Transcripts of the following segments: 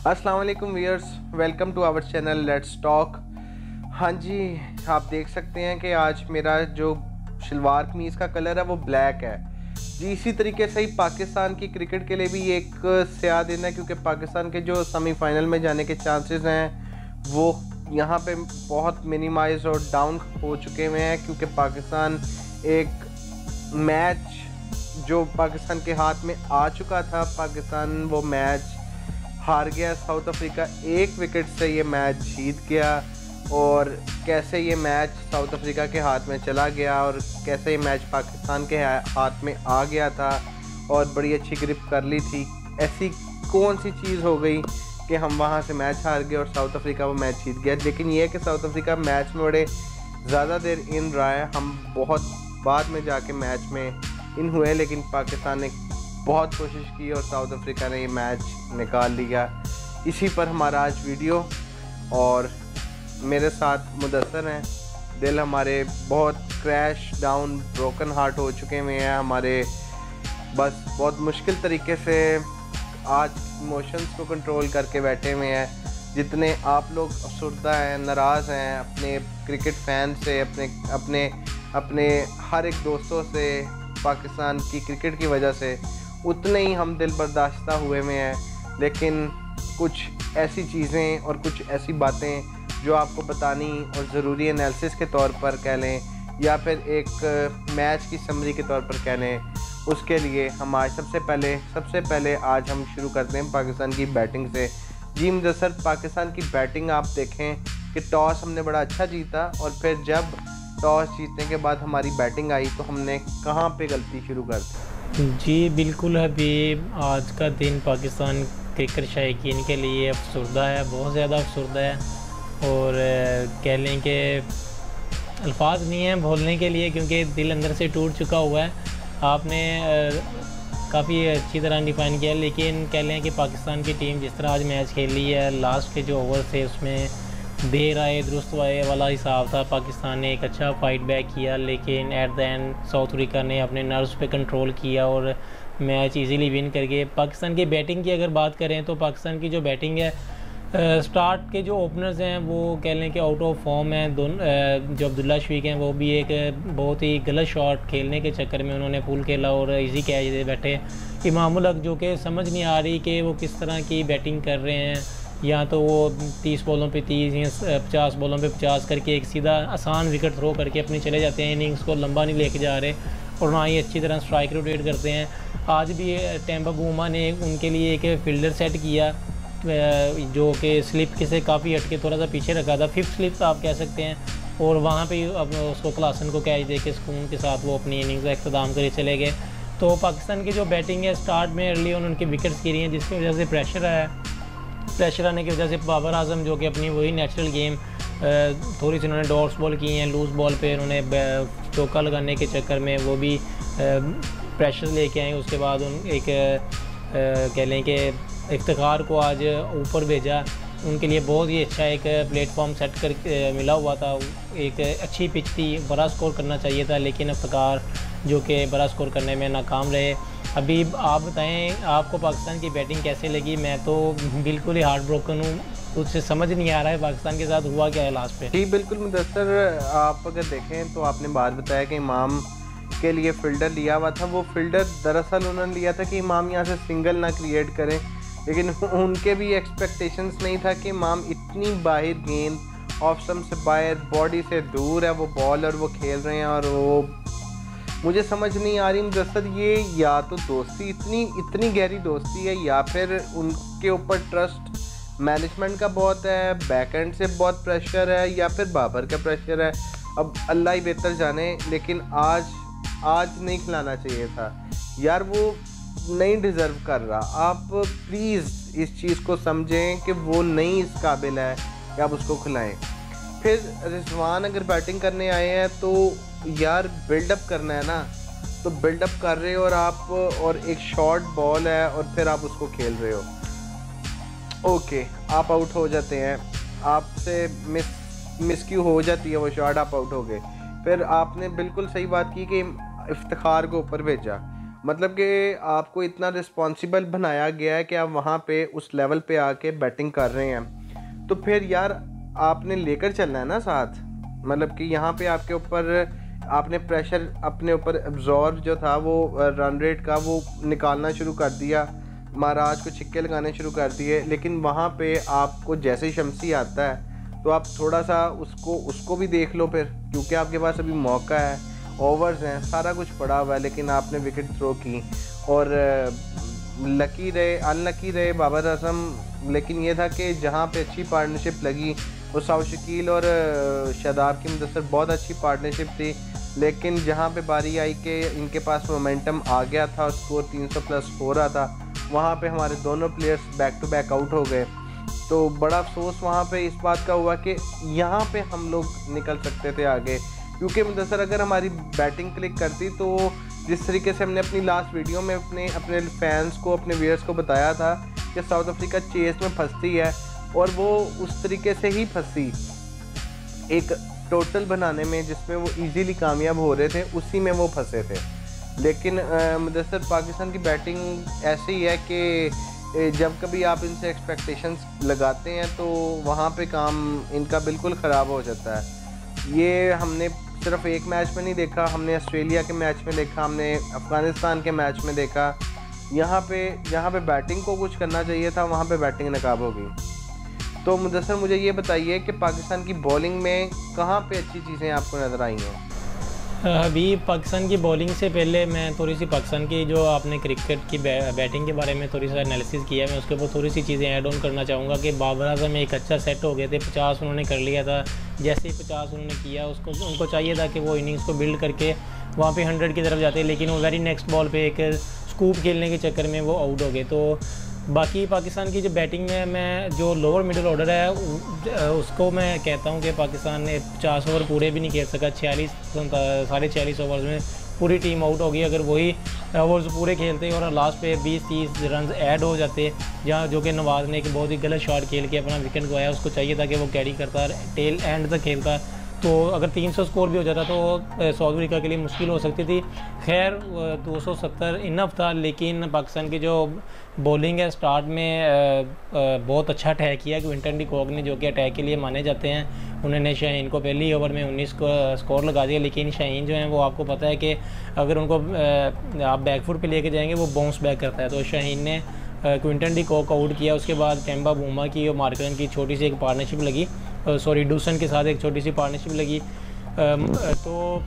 अस्सलाम वालेकुम viewers, welcome to our channel let's talk. हाँ जी, आप देख सकते हैं कि आज मेरा जो शलवार कमीज़ का कलर है वो ब्लैक है जी। इसी तरीके से ही पाकिस्तान की क्रिकेट के लिए भी एक स्याह दिन है, क्योंकि पाकिस्तान के जो सेमीफाइनल में जाने के चांसेस हैं वो यहाँ पे बहुत मिनिमाइज और डाउन हो चुके हुए हैं, क्योंकि पाकिस्तान एक मैच जो पाकिस्तान के हाथ में आ चुका था, पाकिस्तान वो मैच हार गया। साउथ अफ्रीका एक विकेट से ये मैच जीत गया, और कैसे ये मैच साउथ अफ्रीका के हाथ में चला गया और कैसे ये मैच पाकिस्तान के हाथ में आ गया था और बड़ी अच्छी ग्रिप कर ली थी। ऐसी कौन सी चीज़ हो गई कि हम वहाँ से मैच हार गए और साउथ अफ्रीका वो मैच जीत गया। लेकिन ये है कि साउथ अफ्रीका मैच में बड़े ज़्यादा देर इन रहा है, हम बहुत बाद में जाके मैच में इन हुए, लेकिन पाकिस्तान ने बहुत कोशिश की और साउथ अफ्रीका ने ये मैच निकाल लिया। इसी पर हमारा आज वीडियो, और मेरे साथ मुदस्सर हैं। दिल हमारे बहुत क्रैश डाउन ब्रोकन हार्ट हो चुके हुए हैं हमारे, बस बहुत मुश्किल तरीके से आज इमोशंस को कंट्रोल करके बैठे हुए हैं। जितने आप लोग अफसरदा हैं, नाराज़ हैं अपने क्रिकेट फैन से, अपने हर एक दोस्तों से पाकिस्तान की क्रिकेट की वजह से, उतने ही हम दिल बर्दाश्ता हुए में हैं। लेकिन कुछ ऐसी चीज़ें और कुछ ऐसी बातें जो आपको बतानी और ज़रूरी एनालिसिस के तौर पर कह लें, या फिर एक मैच की समरी के तौर पर कह लें, उसके लिए हम आज सबसे पहले आज हम शुरू करते हैं पाकिस्तान की बैटिंग से। जी मुदस्सर, पाकिस्तान की बैटिंग आप देखें कि टॉस हमने बड़ा अच्छा जीता, और फिर जब टॉस जीतने के बाद हमारी बैटिंग आई तो हमने कहाँ पे गलती शुरू कर दी? जी बिल्कुल हबीब, आज का दिन पाकिस्तान क्रिकेट शायकीन के लिए अफसरदा है, बहुत ज़्यादा अफसरदा है। और कह लें कि अल्फाज नहीं हैं बोलने के लिए, क्योंकि दिल अंदर से टूट चुका हुआ है। आपने काफ़ी अच्छी तरह डिफाइन किया, लेकिन कह लें कि पाकिस्तान की टीम जिस तरह आज मैच खेली है, लास्ट के जो ओवर थे उसमें देर आए दुरुस्त आए वाला हिसाब था। पाकिस्तान ने एक अच्छा फाइट बैक किया, लेकिन at the end south Africa ने अपने नर्व्स पे कंट्रोल किया और मैच इजीली विन करके। पाकिस्तान की बैटिंग की अगर बात करें तो पाकिस्तान की जो बैटिंग है, स्टार्ट के जो ओपनर्स हैं वो कह लें कि आउट ऑफ फॉर्म हैं। दोनों जो अब्दुल्ला शफीक हैं वो भी एक बहुत ही गलत शॉट खेलने के चक्कर में उन्होंने पुल खेला और इजी कैच दे बैठे। इमामुल हक जो कि समझ नहीं आ रही कि वो किस तरह की बैटिंग कर रहे हैं, या तो वो 30 बॉलों पे 30 या 50 बॉलों पे 50 करके एक सीधा आसान विकेट थ्रो करके अपनी चले जाते हैं, इनिंग्स को लंबा नहीं लेके जा रहे और ना ही अच्छी तरह स्ट्राइक रोटेट करते हैं। आज भी टेम्पा बूमा ने उनके लिए एक फील्डर सेट किया जो कि स्लिप के से काफ़ी हटके थोड़ा सा पीछे रखा था, फिफ्थ स्लिप आप कह सकते हैं, और वहाँ पे अब उसको क्लासन को कैच दे के सुकून के साथ वो अपनी इनिंग्स का इख्तिताम करे चले गए। तो पाकिस्तान की जो बैटिंग है, स्टार्ट में अर्ली ऑन उनकी विकेट्स गिरी हैं, जिसकी वजह से प्रेशर आने की वजह से बाबर आजम जो कि अपनी वही नेचुरल गेम थोड़ी सी उन्होंने डॉट्स बॉल की हैं, लूज़ बॉल पे उन्होंने चौका लगाने के चक्कर में वो भी प्रेशर लेके आए। उसके बाद उन एक कह लें कि इफ्तिखार को आज ऊपर भेजा, उनके लिए बहुत ही अच्छा एक प्लेटफॉर्म सेट कर मिला हुआ था। एक अच्छी पिच थी, बड़ा स्कोर करना चाहिए था, लेकिन इफ्तिखार जो कि बड़ा स्कोर करने में नाकाम रहे। अभी आप बताएं आपको पाकिस्तान की बैटिंग कैसे लगी? मैं तो बिल्कुल ही हार्ट ब्रोकन हूँ, कुछ समझ नहीं आ रहा है पाकिस्तान के साथ हुआ क्या है लास्ट पे। जी बिल्कुल मुदस्सर, आप अगर देखें तो आपने बात बताया कि इमाम के लिए फ़िल्डर लिया हुआ था। वो फ़िल्डर दरअसल उन्होंने लिया था कि इमाम यहाँ से सिंगल ना क्रिएट करें, लेकिन उनके भी एक्सपेक्टेशंस नहीं था कि इमाम इतनी बाहर गेंद ऑफ स्टंप से बाहर बॉडी से दूर है वो बॉल और वो खेल रहे हैं। और वो मुझे समझ नहीं आ रही मुदस्सर, ये या तो दोस्ती इतनी गहरी दोस्ती है, या फिर उनके ऊपर ट्रस्ट मैनेजमेंट का बहुत है, बैकएंड से बहुत प्रेशर है, या फिर बाबर का प्रेशर है। अब अल्लाह ही बेहतर जाने, लेकिन आज नहीं खिलाना चाहिए था यार, वो नहीं डिज़र्व कर रहा। आप प्लीज़ इस चीज़ को समझें कि वो नहीं इस काबिल है कि आप उसको खिलाएं। फिर रिजवान अगर बैटिंग करने आए हैं तो यार बिल्डअप करना है ना, तो बिल्डअप कर रहे हो और आप, और एक शॉर्ट बॉल है और फिर आप उसको खेल रहे हो। ओके, आप आउट हो जाते हैं, आपसे मिसक्यू हो जाती है वो शॉट, आप आउट हो गए। फिर आपने बिल्कुल सही बात की कि इफ्तिखार को ऊपर भेजा, मतलब कि आपको इतना रिस्पॉन्सिबल बनाया गया है कि आप वहाँ पे उस लेवल पे आके बैटिंग कर रहे हैं, तो फिर यार आपने लेकर चलना है ना साथ। मतलब कि यहाँ पे आपके ऊपर आपने प्रेशर अपने ऊपर एब्जॉर्ब जो था वो रन रेट का वो निकालना शुरू कर दिया, महाराज को छिक्के लगाने शुरू कर दिए। लेकिन वहाँ पे आपको जैसे ही शमसी आता है तो आप थोड़ा सा उसको भी देख लो फिर, क्योंकि आपके पास अभी मौका है, ओवर्स हैं, सारा कुछ पड़ा हुआ है, लेकिन आपने विकेट थ्रो की। और लकी रहे अनलकी रहे बाबर आजम, लेकिन ये था कि जहाँ पे अच्छी पार्टनरशिप लगी वो साउथ शकील और शादाब की मुदस्सर बहुत अच्छी पार्टनरशिप थी, लेकिन जहाँ पे बारी आई कि इनके पास मोमेंटम आ गया था, स्कोर 300 प्लस हो रहा था, वहाँ पे हमारे दोनों players back to back out हो गए। तो बड़ा अफसोस वहाँ पे इस बात का हुआ कि यहाँ पे हम लोग निकल सकते थे आगे, क्योंकि मुदस्सर अगर हमारी बैटिंग क्लिक करती तो जिस तरीके से हमने अपनी लास्ट वीडियो में अपने फैंस को, अपने व्यूअर्स को बताया था कि साउथ अफ्रीका चेस में फंसती है, और वो उस तरीके से ही फंसी, एक टोटल बनाने में जिसमें वो इजीली कामयाब हो रहे थे, उसी में वो फंसे थे। लेकिन मुदस्सर पाकिस्तान की बैटिंग ऐसी ही है कि जब कभी आप इनसे एक्सपेक्टेशंस लगाते हैं तो वहाँ पे काम इनका बिल्कुल ख़राब हो जाता है। ये हमने सिर्फ एक मैच में नहीं देखा, हमने ऑस्ट्रेलिया के मैच में देखा, हमने अफ़गानिस्तान के मैच में देखा। यहाँ पे बैटिंग को कुछ करना चाहिए था, वहाँ पे बैटिंग नाकाब हो गई। तो मुदस्सर मुझे ये बताइए कि पाकिस्तान की बॉलिंग में कहाँ पे अच्छी चीज़ें आपको नज़र आई हैं? अभी पाकिस्तान की बॉलिंग से पहले मैं थोड़ी सी पाकिस्तान की जो आपने क्रिकेट की बैटिंग के बारे में थोड़ी सा एनालिसिस किया, मैं उसके ऊपर थोड़ी सी चीज़ें ऐड ऑन करना चाहूँगा कि बाबर आजम एक अच्छा सेट हो गए थे, 50 उन्होंने कर लिया था। जैसे ही 50 उन्होंने किया उनको चाहिए था कि वो इनिंग्स को बिल्ड करके वहाँ पे 100 की तरफ जाते, लेकिन वो वेरी नेक्स्ट बॉल पे एक स्कूप खेलने के चक्कर में वो आउट हो गए। तो बाकी पाकिस्तान की जो बैटिंग में मैं जो लोअर मिडिल ऑर्डर है उसको मैं कहता हूँ कि पाकिस्तान ने 50 ओवर पूरे भी नहीं खेल सका, 46 ओवर्स में पूरी टीम आउट हो गई। अगर वही ओवर्स पूरे खेलते और लास्ट पे 20-30 रन ऐड हो जाते, जहाँ जो कि नवाज़ ने एक बहुत ही गलत शॉट खेल के अपना विकेट गवाया, उसको चाहिए था कि वो कैरी करता, टेल एंड तक खेलता, तो अगर 300 स्कोर भी हो जाता तो साउथ अफ्रीका के लिए मुश्किल हो सकती थी। खैर 270 इनफ था, लेकिन पाकिस्तान की जो बॉलिंग है स्टार्ट में बहुत अच्छा अटैक किया क्विंटन डी कॉक ने, जो कि अटैक के लिए माने जाते हैं। उन्होंने शाहीन को पहली ओवर में 19 को स्कोर लगा दिया, लेकिन शाहीन जो है वो आपको पता है कि अगर उनको आप बैकफुट पे लेके जाएंगे वो बाउंस बैक करता है। तो शाहीन ने क्विंटन डी कॉक आउट किया। उसके बाद टेम्बा बूमा की और मार्करन की छोटी सी एक पार्टनरशिप लगी, डूसन के साथ एक छोटी सी पार्टनरशिप लगी। तो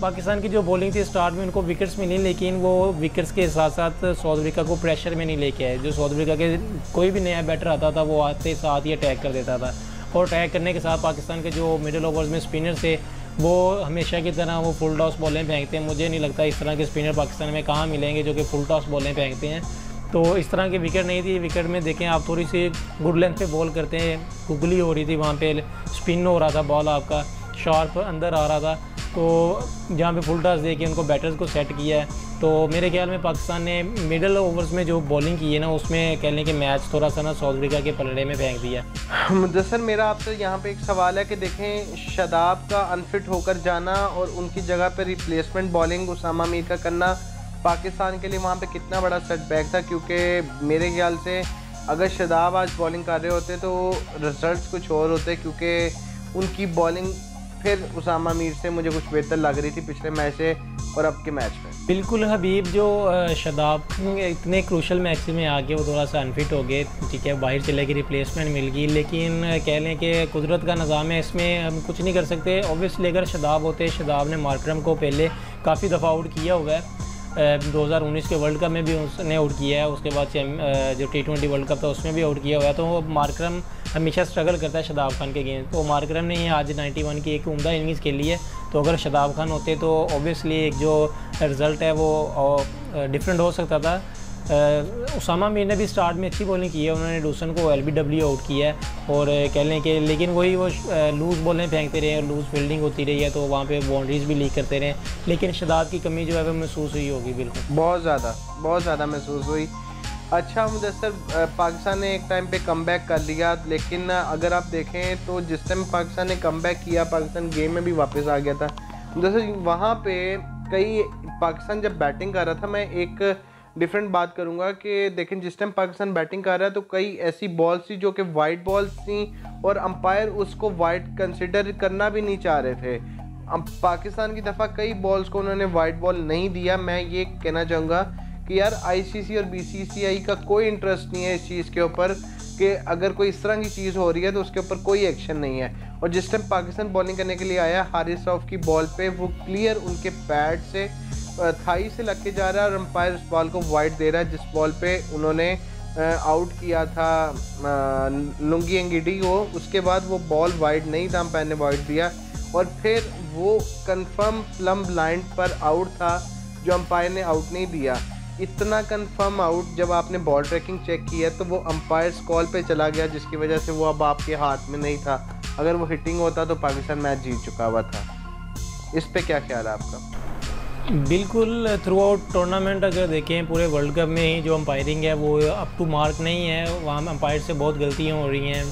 पाकिस्तान की जो बॉलिंग थी स्टार्ट में उनको विकेट्स मिली, लेकिन वो विकेट्स के साथ साथ साउथ अफ्रीका को प्रेशर में नहीं लेके आए। जो साउथ अफ्रीका के कोई भी नया बैटर आता था वो आते साथ ही अटैक कर देता था, और अटैक करने के साथ पाकिस्तान के जो मिडिल ओवर्स में स्पिनर थे वो हमेशा की तरह वो फुल टॉस बॉलें फेंकते हैं। मुझे नहीं लगता इस तरह के स्पिनर पाकिस्तान में कहाँ मिलेंगे जो कि फुल टॉस बॉलें फेंकते हैं। तो इस तरह की विकेट नहीं थी। विकेट में देखें आप थोड़ी सी गुड लेंथ पे बॉल करते हैं, गुगली हो रही थी, वहाँ पे स्पिन हो रहा था, बॉल आपका शार्प अंदर आ रहा था, तो जहाँ पे फुल टॉस दे के उनको बैटर्स को सेट किया है। तो मेरे ख्याल में पाकिस्तान ने मिडल ओवर्स में जो बॉलिंग की है ना, उसमें कह लें कि मैच थोड़ा सा ना साउथ अफ्रीका के पलड़े में फेंक दिया। मुदस्सर मेरा आपसे यहाँ पे एक सवाल है कि देखें शादाब का अनफिट होकर जाना और उनकी जगह पर रिप्लेसमेंट बॉलिंग उसामा मीर का करना पाकिस्तान के लिए वहाँ पे कितना बड़ा सेटबैक था, क्योंकि मेरे ख्याल से अगर शादाब आज बॉलिंग कर रहे होते तो रिजल्ट्स कुछ और होते, क्योंकि उनकी बॉलिंग फिर उसामा मीर से मुझे कुछ बेहतर लग रही थी पिछले मैच से और अब के मैच में। बिल्कुल हबीब, जो शादाब इतने क्रूशल मैच में आके वो थोड़ा सा अनफिट हो गए, ठीक है, बाहर चले गए, रिप्लेसमेंट मिल गई, लेकिन कह लें कि कुदरत का निज़ाम है, इसमें हम कुछ नहीं कर सकते। ऑब्वियसली अगर शादाब होते, शादाब ने मार्करम को पहले काफ़ी दफ़ा आउट किया हुआ है, 2019 के वर्ल्ड कप में भी उसने आउट किया है, उसके बाद जो T20 वर्ल्ड कप था उसमें भी आउट किया हुआ है। तो वो मार्करम हमेशा स्ट्रगल करता है शादाब खान के गेम। तो मार्करम ने आज 91 की एक उम्दा इनिंग्स खेली है, तो अगर शादाब खान होते तो ऑब्वियसली एक जो रिज़ल्ट है वो डिफरेंट हो सकता था। उसामा मीर ने भी स्टार्ट में अच्छी बॉलिंग की है, उन्होंने डूसन को LBW आउट किया है, और कह लें कि लेकिन वही वो लूज़ बॉलें फेंकते रहे और लूज़ फील्डिंग होती रही है, तो वहाँ पे बाउंड्रीज भी लीक करते रहे। लेकिन शादाब की कमी जो है वो महसूस हुई होगी, बिल्कुल बहुत ज़्यादा महसूस हुई। अच्छा मुदस्सर, पाकिस्तान ने एक टाइम पे कमबैक कर लिया, लेकिन अगर आप देखें तो जिस टाइम पाकिस्तान ने कमबैक किया, पाकिस्तान गेम में भी वापस आ गया था। मुदस्सर वहाँ पे कई पाकिस्तान जब बैटिंग कर रहा था, मैं एक डिफरेंट बात करूंगा कि देखें जिस टाइम पाकिस्तान बैटिंग कर रहा है तो कई ऐसी बॉल्स थी जो कि वाइड बॉल्स थी और अंपायर उसको वाइड कंसिडर करना भी नहीं चाह रहे थे। पाकिस्तान की दफ़ा कई बॉल्स को उन्होंने वाइड बॉल नहीं दिया। मैं ये कहना चाहूँगा कि यार आईसीसी और बीसीसीआई का कोई इंटरेस्ट नहीं है इस चीज़ के ऊपर कि अगर कोई इस तरह की चीज़ हो रही है तो उसके ऊपर कोई एक्शन नहीं है। और जिस टाइम पाकिस्तान बॉलिंग करने के लिए आया, हारिस रऊफ की बॉल पे वो क्लियर उनके पैड से थाई से लग के जा रहा है और अंपायर उस बॉल को वाइड दे रहा है, जिस बॉल पे उन्होंने आउट किया था लुंगी एंगिडी को। उसके बाद वो बॉल वाइड नहीं था, अंपायर ने वाइड दिया और फिर वो कंफर्म प्लम ब्लाइंड पर आउट था जो अंपायर ने आउट नहीं दिया। इतना कंफर्म आउट जब आपने बॉल ट्रैकिंग चेक की है तो वो अंपायर्स कॉल पे चला गया, जिसकी वजह से वो अब आपके हाथ में नहीं था। अगर वो हिटिंग होता तो पाकिस्तान मैच जीत चुका हुआ था। इस पे क्या ख्याल है आपका? बिल्कुल, थ्रू आउट टूर्नामेंट अगर देखें पूरे वर्ल्ड कप में ही जो अंपायरिंग है वो अप टू मार्क नहीं है। वहाँ अंपायर से बहुत गलतियाँ हो रही हैं।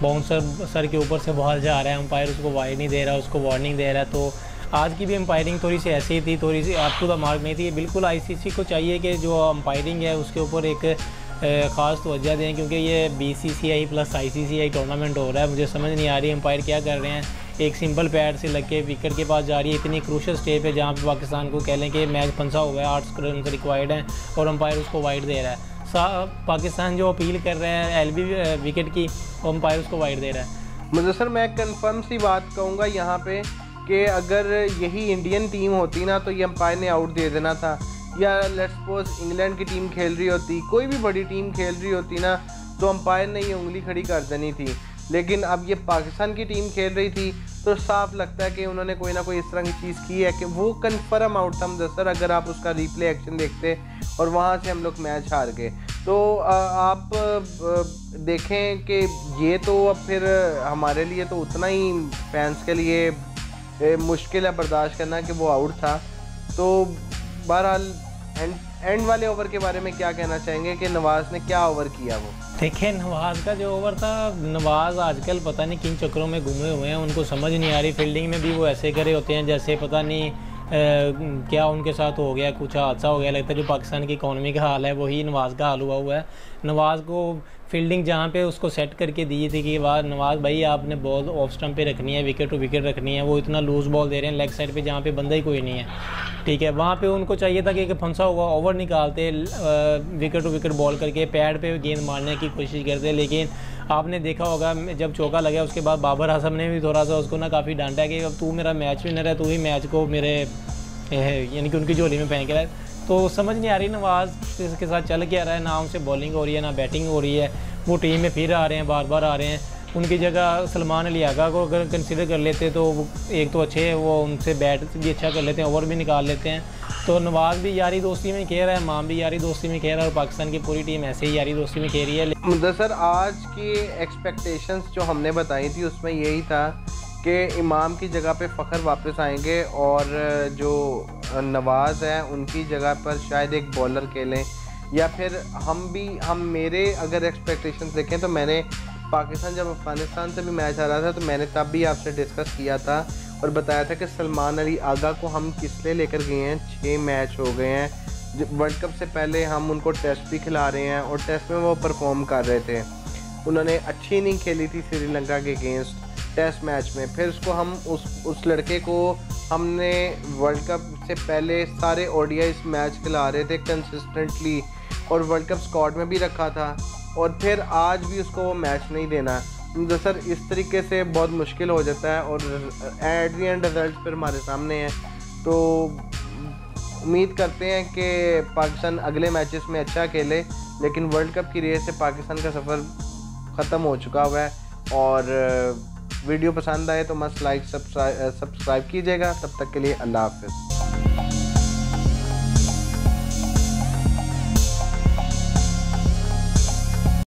बाउंसर सर के ऊपर से बॉल जा रहा है, अंपायर उसको वाइड नहीं दे रहा, उसको वार्निंग दे रहा है। तो आज की भी अंपायरिंग थोड़ी सी ऐसी थी, थोड़ी सी अप टू द मार्क नहीं थी। बिल्कुल आईसीसी को चाहिए कि जो अंपायरिंग है उसके ऊपर एक ख़ास तवज्जो दें, क्योंकि ये बीसीसीआई प्लस आईसीसीआई टूर्नामेंट हो रहा है। मुझे समझ नहीं आ रही अंपायर क्या कर रहे हैं। एक सिंपल पैड से लग के विकेट के पास जा रही है, इतनी क्रूशल स्टेज पे जहाँ पे पाकिस्तान को कह लें कि मैच फंसा हुआ है, 8 रन रिक्वायर्ड हैं और अंपायर उसको वाइड दे रहा है। पाकिस्तान जो अपील कर रहे हैं एलबी विकेट की, अंपायर उसको वाइड दे रहा है। मुझे सर मैं कंफर्म सी बात कहूँगा यहाँ पे कि अगर यही इंडियन टीम होती ना तो ये अंपायर ने आउट दे देना था, या लेट्स सपोज इंग्लैंड की टीम खेल रही होती, कोई भी बड़ी टीम खेल रही होती ना तो अंपायर ने ये उंगली खड़ी कर देनी थी। लेकिन अब ये पाकिस्तान की टीम खेल रही थी तो साफ लगता है कि उन्होंने कोई ना कोई इस तरह की चीज़ की है कि वो कन्फर्म आउट था मुदस्सर। अगर आप उसका रिप्ले एक्शन देखते और वहाँ से हम लोग मैच हार गए तो आप देखें कि ये तो अब फिर हमारे लिए तो उतना ही फैंस के लिए मुश्किल है बर्दाश्त करना कि वो आउट था। तो बहरहाल एंड वाले ओवर के बारे में क्या कहना चाहेंगे कि नवाज़ ने क्या ओवर किया? वो देखें, नवाज़ का जो ओवर था, नवाज़ आजकल पता नहीं किन चक्रों में घूमे हुए हैं, उनको समझ नहीं आ रही। फील्डिंग में भी वो ऐसे करे होते हैं जैसे पता नहीं क्या उनके साथ हो गया, कुछ हादसा हो गया। लगता है जो पाकिस्तान की इकॉनमी का हाल है वही नवाज़ का हाल हुआ है। नवाज़ को फील्डिंग जहाँ पे उसको सेट करके दी थी कि वाह नवाज़ भाई आपने बॉल ऑफ स्टंप पे रखनी है, विकेट टू विकेट रखनी है, वो इतना लूज़ बॉल दे रहे हैं लेग साइड पे जहाँ पे बंदा ही कोई नहीं है, ठीक है। वहाँ पे उनको चाहिए था कि फंसा हुआ ओवर निकालते, विकेट टू विकेट बॉल करके पैड पे गेंद मारने की कोशिश करते। लेकिन आपने देखा होगा जब चौका लगा उसके बाद बाबर आजम ने भी थोड़ा सा उसको ना काफ़ी डांटा कि अब तू मेरा मैच विनर है, तू ही मैच को मेरे यानी कि उनकी झोली में फेंक रहा है। तो समझ नहीं आ रही नवाज़ के साथ चल के आ रहा है, ना उनसे बॉलिंग हो रही है ना बैटिंग हो रही है। वो टीम में फिर आ रहे हैं, बार बार आ रहे हैं। उनकी जगह सलमान अली आगा को अगर कंसिडर कर लेते तो एक तो अच्छे है, वो उनसे बैट भी अच्छा कर लेते हैं, ओवर भी निकाल लेते हैं। तो नवाज़ भी यारी दोस्ती में खेल रहा है, माम भी यारी दोस्ती में खेल रहा है और पाकिस्तान की पूरी टीम ऐसे ही यारी दोस्ती में खेल रही है। मुदस्सर आज की एक्सपेक्टेशंस जो हमने बताई थी उसमें यही था कि इमाम की जगह पे फ़खर वापस आएंगे और जो नवाज़ है उनकी जगह पर शायद एक बॉलर खेलें, या फिर हम मेरे अगर एक्सपेक्टेशंस देखें तो मैंने पाकिस्तान जब अफ़गानिस्तान से भी मैच आ रहा था तो मैंने तब भी आपसे डिस्कस किया था और बताया था कि सलमान अली आगा को हम किस लिए लेकर गए हैं। 6 मैच हो गए हैं, वर्ल्ड कप से पहले हम उनको टेस्ट भी खिला रहे हैं और टेस्ट में वो परफॉर्म कर रहे थे। उन्होंने अच्छी इनिंग खेली थी श्रीलंका के अगेंस्ट टेस्ट मैच में। फिर उसको हम उस लड़के को हमने वर्ल्ड कप से पहले सारे ओडीआई मैच खिला रहे थे कंसिस्टेंटली और वर्ल्ड कप स्क्वाड में भी रखा था, और फिर आज भी उसको वो मैच नहीं देना। तो सर इस तरीके से बहुत मुश्किल हो जाता है और एट द एंड रिजल्ट फिर हमारे सामने है। तो उम्मीद करते हैं कि पाकिस्तान अगले मैचेस में अच्छा खेले, लेकिन वर्ल्ड कप की रेस से पाकिस्तान का सफ़र ख़त्म हो चुका हुआ है। और वीडियो पसंद आए तो मस्त लाइक सब्सक्राइब कीजिएगा। तब तक के लिए अल्लाह हाफ़िज़।